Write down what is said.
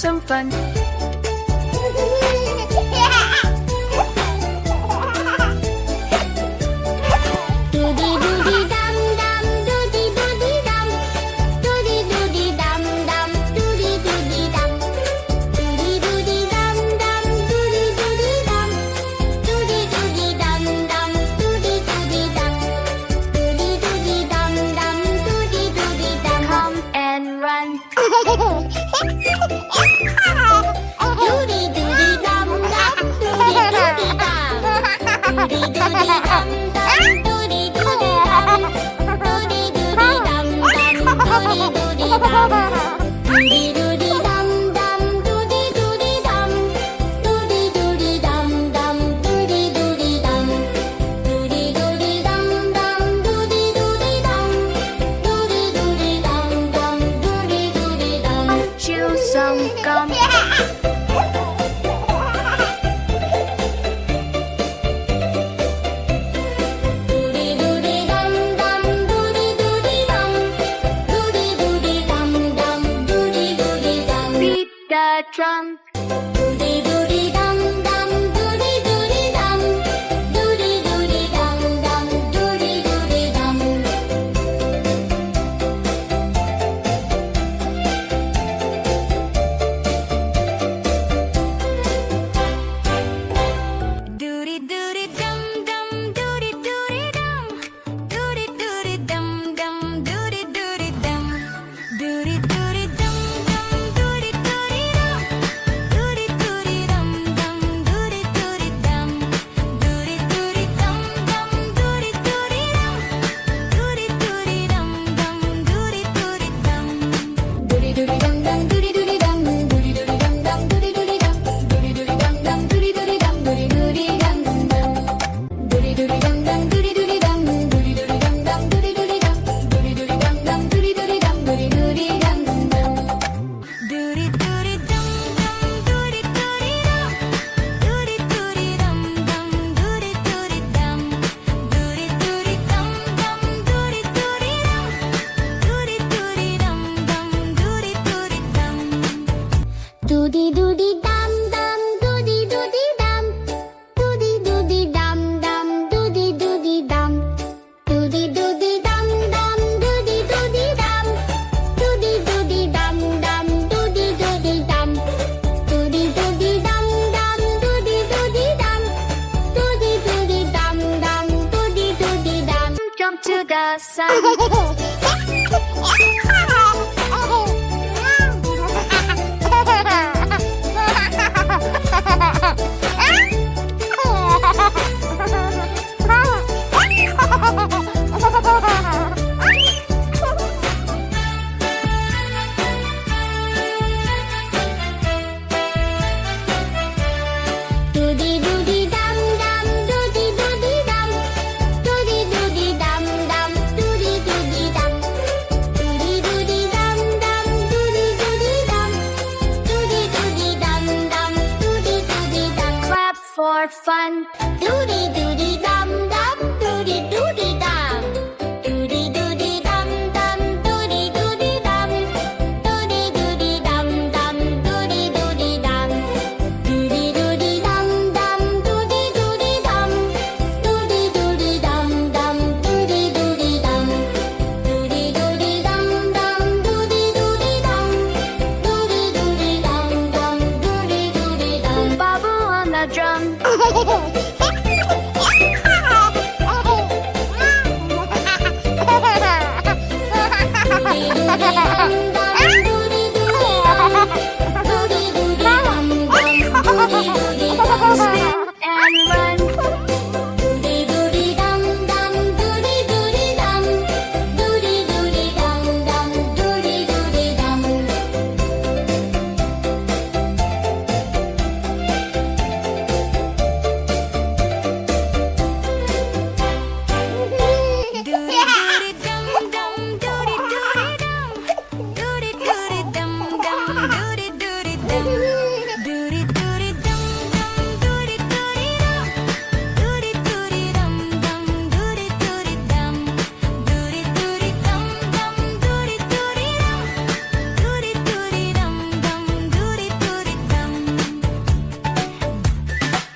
some fun. Come and run. Doody doody dum dum, doody doody dum. Doody doody dum dum, doody doody dum. Doody doody dum dum, doody doody dum. Doody doody dum dum, doody doody dum. Doody doody dum dum, doody doody dum. Doody doody dum dum, doody doody dum. Doody doody dum dum, doody doody dum. Chew some gum. Doody doody dum dum, doody doody dum. Doody doody dum dum, doody doody dum. Beat the drum. Doody doody dum dum, doody doody dum. Doody doody dum dum, doody doody dum. Doody doody dum dum, doody doody dum. Doody doody dum dum, doody doody dum. Doody doody dum dum, doody doody dum. Doody doody dum dum, doody doody dum. Doody doody dum dum, doody doody dum. Doody doody dum dum, doody doody dum. Doody doody dum dum, doody doody dum. Doody doody dum dum, doody doody dum. Doody doody dum dum, doody doody dum. Doody doody dum dum. Doody doody dum dum, doody doody dum. Doody doody dum dum, doody doody dum. Doody doody dum dum, doody doody dum. Doody doody dum dum. Doody doody dum dum, doody doody dum. Doody doody dum dum, doody doody dum. Doody doody dum dum, doody doody dum. Doody doody dum dum, doody doody dum. Doody doody dum dum, doody doody dum. Doody doody dum dum, doody doody dum. Doody doody dum dum, doody doody dum. Doody doody dum dum, doody doody dum. Doody doody dum dum, doody doody dum. Doody doody dum dum, doody doody dum. Jump to the sun. Doody doody dum dum, doody doody dum. Doody doody dum dum, doody doody dum. Doody doody dum dum, doody doody dum. Doody doody dum dum, doody doody dum. Clap for fun. Doody